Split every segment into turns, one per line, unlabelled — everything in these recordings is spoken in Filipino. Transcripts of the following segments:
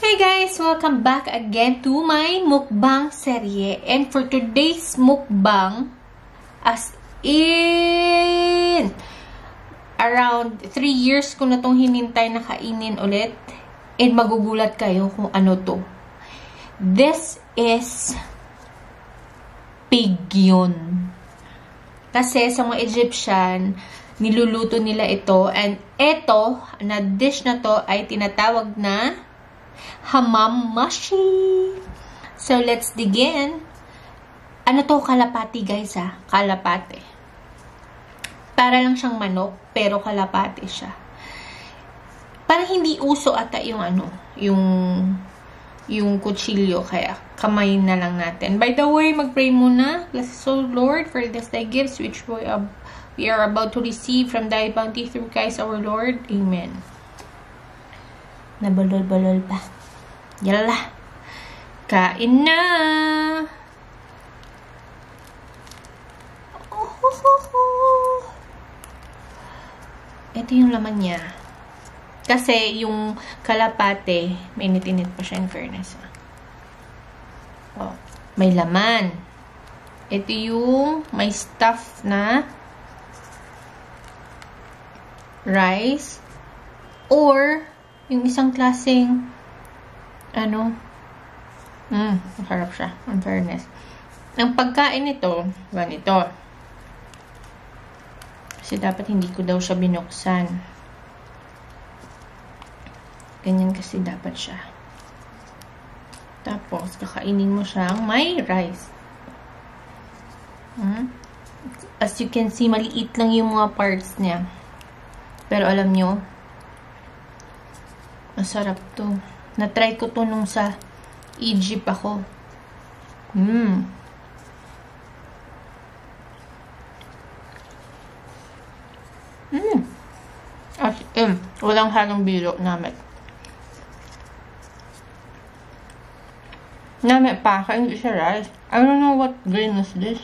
Hey guys! Welcome back again to my mukbang serye. And for today's mukbang, as in around 3 years ko na tong hinintay na kainin ulit. And magugulat kayo kung ano to. This is pig yun. Kasi sa mga Egyptian, niluluto nila ito. And ito, na dish na to ay tinatawag na hamam mashi. So, let's dig in. Ano to? Kalapati, guys, ha? Kalapati. Para lang siyang manok, pero kalapati siya. Parang hindi uso ata yung ano, yung kutsilyo, kaya kamay na lang natin. By the way, mag-pray muna. Bless us, O Lord, for this thy gifts which we are about to receive from thy bounty through Christ our Lord. Amen. Nabalol-balol pa. Yala. Kain na. Ito yung laman niya. Kasi yung kalapate, mainit-init pa siya in fairness. Oh, may laman. Ito yung may stuff na rice or yung isang klaseng masarap siya, in fairness. Ang pagkain nito, ganito. Kasi dapat hindi ko daw siya binuksan. Ganyan kasi dapat siya. Tapos, kakainin mo siyang may rice. As you can see, maliit lang yung mga parts niya. Pero alam nyo, masarap to. Na-try ko to nung sa Egypt ako. As in, walang halong biro namin. Namin pa, hindi siya rice. I don't know what grain is this.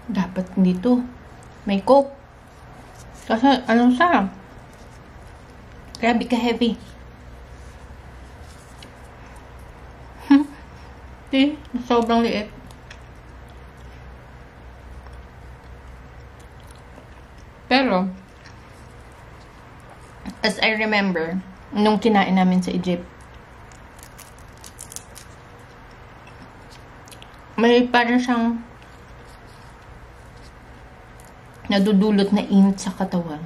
Dapat dito may coke. Kasi anong sarap? Grabe ka heavy. Sobrang liit. Pero as I remember, nung kinain namin sa Egypt, may parang siyang nadudulot na init sa katawan.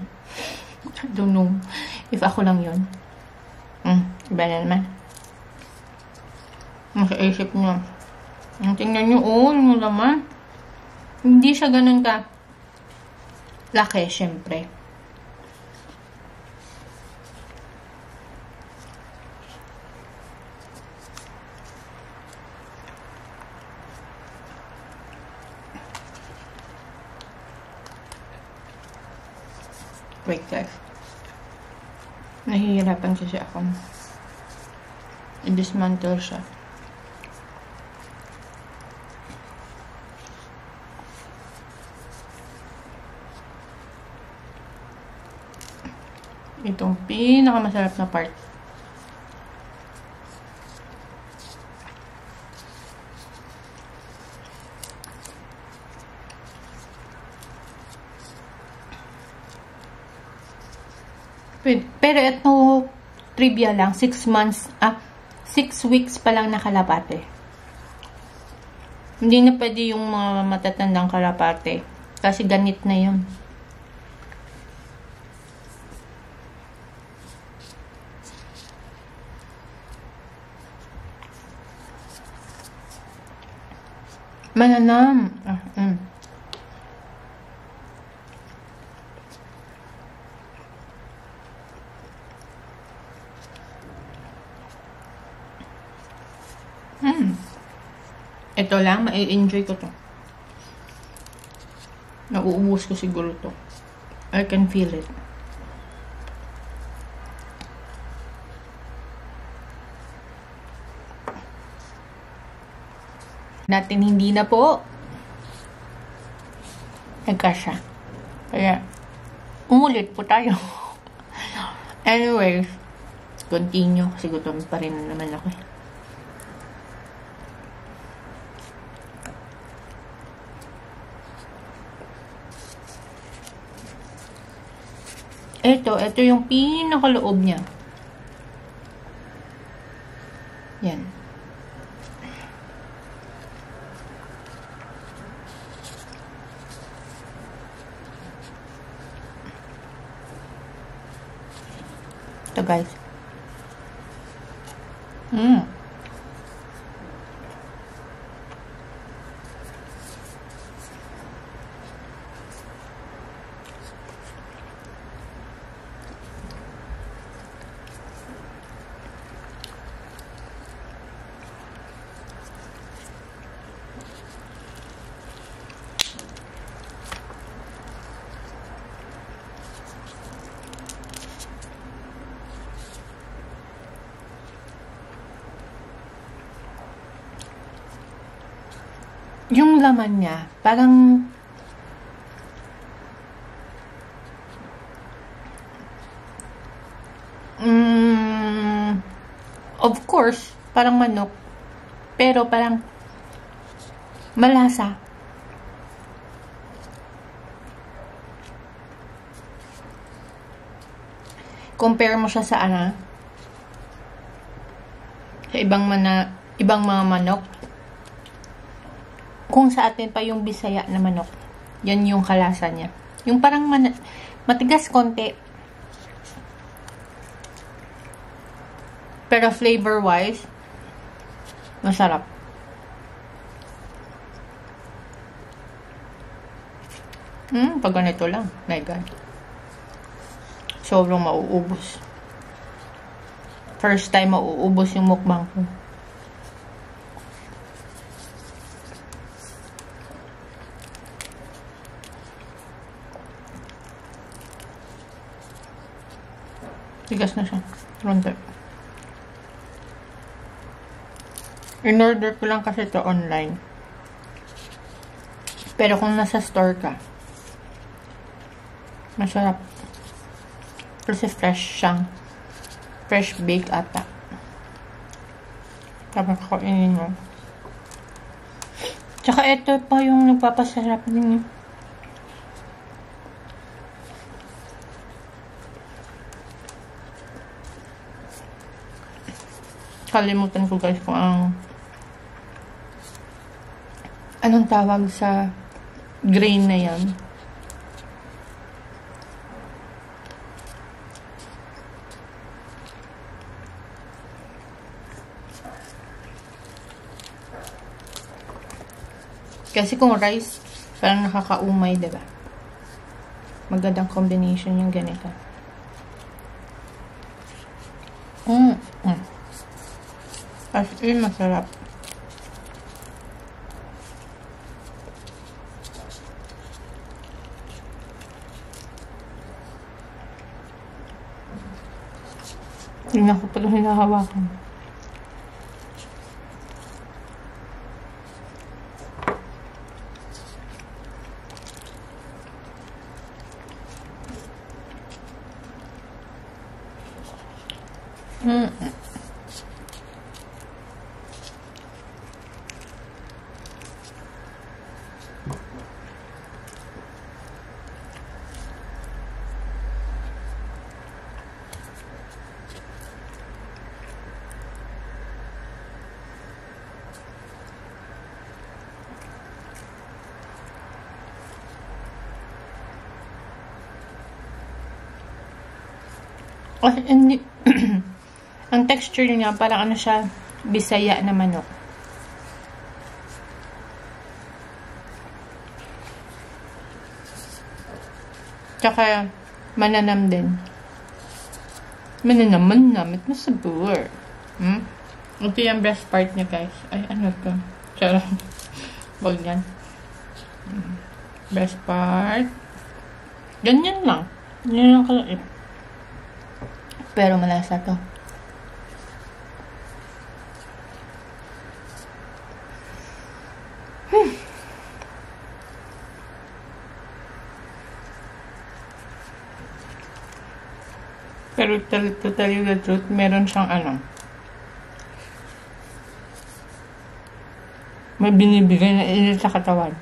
I don't know if ako lang yun. Iba na naman. Makaisip nyo. Tingnan nyo, yung laman. Hindi siya ganun ka laki, syempre. Wait guys. Nahihirapan kasi ako. I-dismantle siya. Itong pinakamasarap na part. Pero ito, trivia lang, 6 weeks pa lang na kalapate. Hindi na pwede yung mga matatandang kalapate. Kasi ganit na yun. Mananam. Ito lang, mai-enjoy ko to. Nauubos ko siguro to. I can feel it. natin hindi na po nagkasya. Kaya, umulit po tayo. Anyways, continue. Kasi gutom pa rin naman ako. Ito yung pinakaloob niya. Yan. Ito guys. Yung laman niya, parang of course, parang manok, pero parang malasa. Compare mo siya sa sa ibang mga manok. Kung sa atin pa yung Bisaya na manok, yan yung kalasa niya. Yung parang matigas konti. Pero flavor-wise, masarap. Pag ganito lang. My God. Sobrang mauubos. First time mauubos yung mukbang ko. Tigas na siya. Ronde. In-order ko lang kasi ito online. Pero kung nasa store ka, masarap. Kasi fresh siyang. Fresh bake ata. Tapos kainin mo. Tsaka ito pa yung nagpapasarap din. Kalimutan ko guys kung anong tawag sa grain na yan. Kasi kung rice, parang nakakaumay, diba? Magandang combination yung ganito. As in, masarap. Hindi na ko pala hinahawakan. Ang texture niya, parang ano siya, Bisaya na manok. Tsaka, mananam din. Mananam, it was a bur. Ito yung best part niya, guys. Ay, ano to? Charot. Wag yan. Best part. Ganyan lang. Ganyan lang kalait. Pero malasa to. Pero to tell you the truth, meron siyang ano, may binibigay na init sa katawan.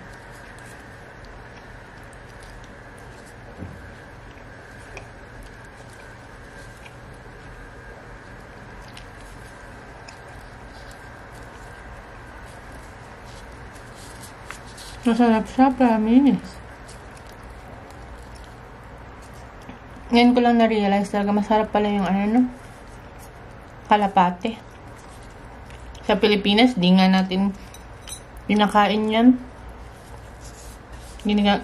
Masarap siya, promise. Ngayon ko lang na-realize talaga masarap pala yung ano, no? Kalapate. Sa Pilipinas, di nga natin pinakain yan.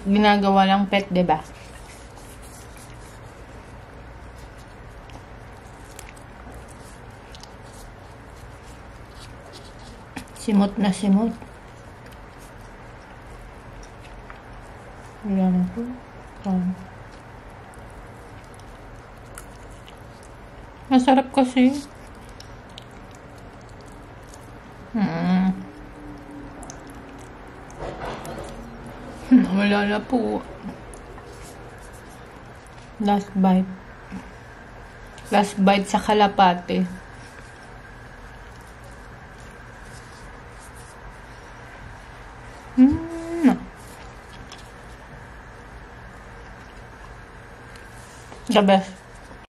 Ginagawa lang pet, diba? Simot na simot. Wala na po. Masarap kasi. Wala na po. Last bite. Last bite sa kalapate. The best.